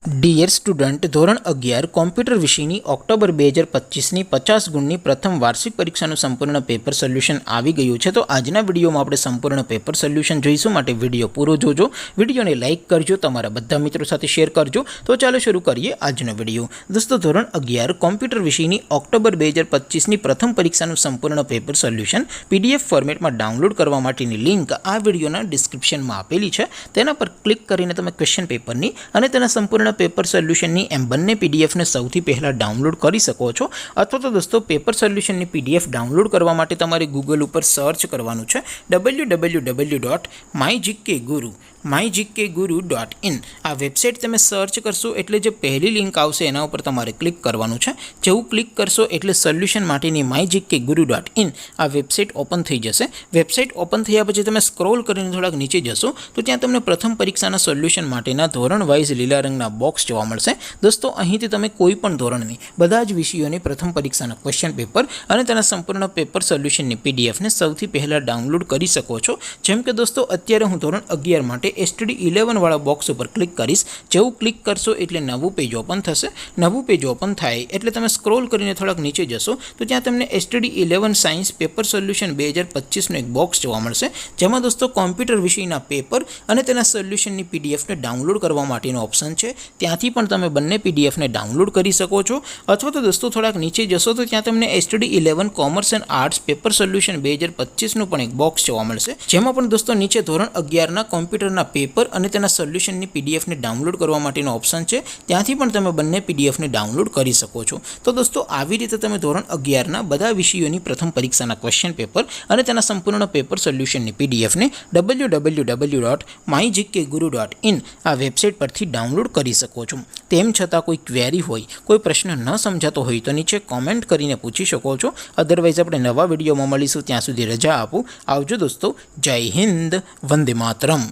Dear student, ધોરણ 11 computer વિષયની October 2025ની 50 ગુણની પ્રથમ વાર્ષિક પરીક્ષાનું સંપૂર્ણ પેપર સોલ્યુશન આવી ગયું છે। તો આજના વિડીયોમાં આપણે સંપૂર્ણ પેપર સોલ્યુશન જોઈશું, માટે વિડીયો પૂરો જોજો, વિડીયોને લાઇક કરજો, તમારા બધા મિત્રો સાથે શેર કરજો। તો ચાલો શરૂ કરીએ આજનો વિડીયો। દોસ્તો, ધોરણ 11 કોમ્પ્યુટર વિષયની ઓક્ટોબર 2025ની પ્રથમ પરીક્ષાનું સંપૂર્ણ પેપર સોલ્યુશન પીડીએફ ફોર્મેટમાં ડાઉનલોડ કરવા માટેની લિંક આ વિડીયોના ડિસ્ક્રિપ્શનમાં આપેલી છે। તેના પર ક્લિક કરીને તમે ક્વેશ્ચન પેપરની અને તેના સંપૂર્ણ પેપર સોલ્યુશનની એમ બંને પીડીએફને સૌથી પહેલાં ડાઉનલોડ કરી શકો છો। અથવા તો દોસ્તો, પેપર સોલ્યુશનની પીડીએફ ડાઉનલોડ કરવા માટે તમારે ગૂગલ ઉપર સર્ચ કરવાનું છે www.mygkguru.in। આ વેબસાઇટ તમે સર્ચ કરશો એટલે જે પહેલી લિંક આવશે એના ઉપર તમારે ક્લિક કરવાનું છે। જેવું ક્લિક કરશો એટલે સોલ્યુશન માટેની mygkguru.in આ વેબસાઇટ ઓપન થઈ જશે। વેબસાઇટ ઓપન થયા પછી તમે સ્ક્રોલ કરીને થોડાક નીચે જશો તો ત્યાં તમને પ્રથમ પરીક્ષાના સોલ્યુશન માટેના ધોરણ વાઇઝ લીલા રંગના બોક્સ જોવા મળશે। દોસ્તો, અહીંથી તમે કોઈ પણ ધોરણની બધા જ વિષયોની પ્રથમ પરીક્ષાના ક્વેશ્ચન પેપર અને તેના સંપૂર્ણ પેપર સોલ્યુશનની પીડીએફને સૌથી પહેલાં ડાઉનલોડ કરી શકો છો। જેમ કે દોસ્તો, અત્યારે હું ધોરણ 11 માટે STD11 વાળા બોક્સ ઉપર ક્લિક કરીશ। જેવું ક્લિક કરશો એટલે નવું પેજ ઓપન થશે। નવું પેજ ઓપન થાય એટલે તમે સ્ક્રોલ કરીને થોડાક નીચે જશો તો ત્યાં તમને STD11 સાયન્સ પેપર સોલ્યુશન 2025નું એક બોક્સ જોવા મળશે, જેમાં દોસ્તો કોમ્પ્યુટર વિષયના પેપર અને તેના સોલ્યુશનની પીડીએફને ડાઉનલોડ કરવા માટેનો ઓપ્શન છે। ત્યાંથી પણ તમે બંને પીડીએફને ડાઉનલોડ કરી શકો છો। અથવા તો દોસ્તો, થોડાક નીચે જશો તો ત્યાં તમને STD11 commerce and arts paper solution 2025નું પણ એક બોક્સ જોવા મળશે, જેમાં પણ દોસ્તો નીચે ધોરણ 11ના કોમ્પ્યુટરના પેપર અને તેના સોલ્યુશનની પીડીએફને ડાઉનલોડ કરવા માટેનો ઓપ્શન છે। ત્યાંથી પણ તમે બંને પીડીએફને ડાઉનલોડ કરી શકો છો। તો દોસ્તો, આવી રીતે તમે ધોરણ 11ના બધા વિષયોની પ્રથમ પરીક્ષાના ક્વેશ્ચન પેપર અને તેના સંપૂર્ણ પેપર સોલ્યુશનની પીડીએફને www.mygkguru.in આ વેબસાઇટ પરથી ડાઉનલોડ કરી શકો છો। તેમ છતાં કોઈ ક્વેરી હોય, કોઈ પ્રશ્ન ન સમજાતો હોય તો નીચે કોમેન્ટ કરીને પૂછી શકો છો। અધરવાઇઝ આપણે નવા વિડીયોમાં મળીશું, ત્યાં સુધી રજા આપો। આવજો દોસ્તો, જય હિન્દ, વંદે માતરમ।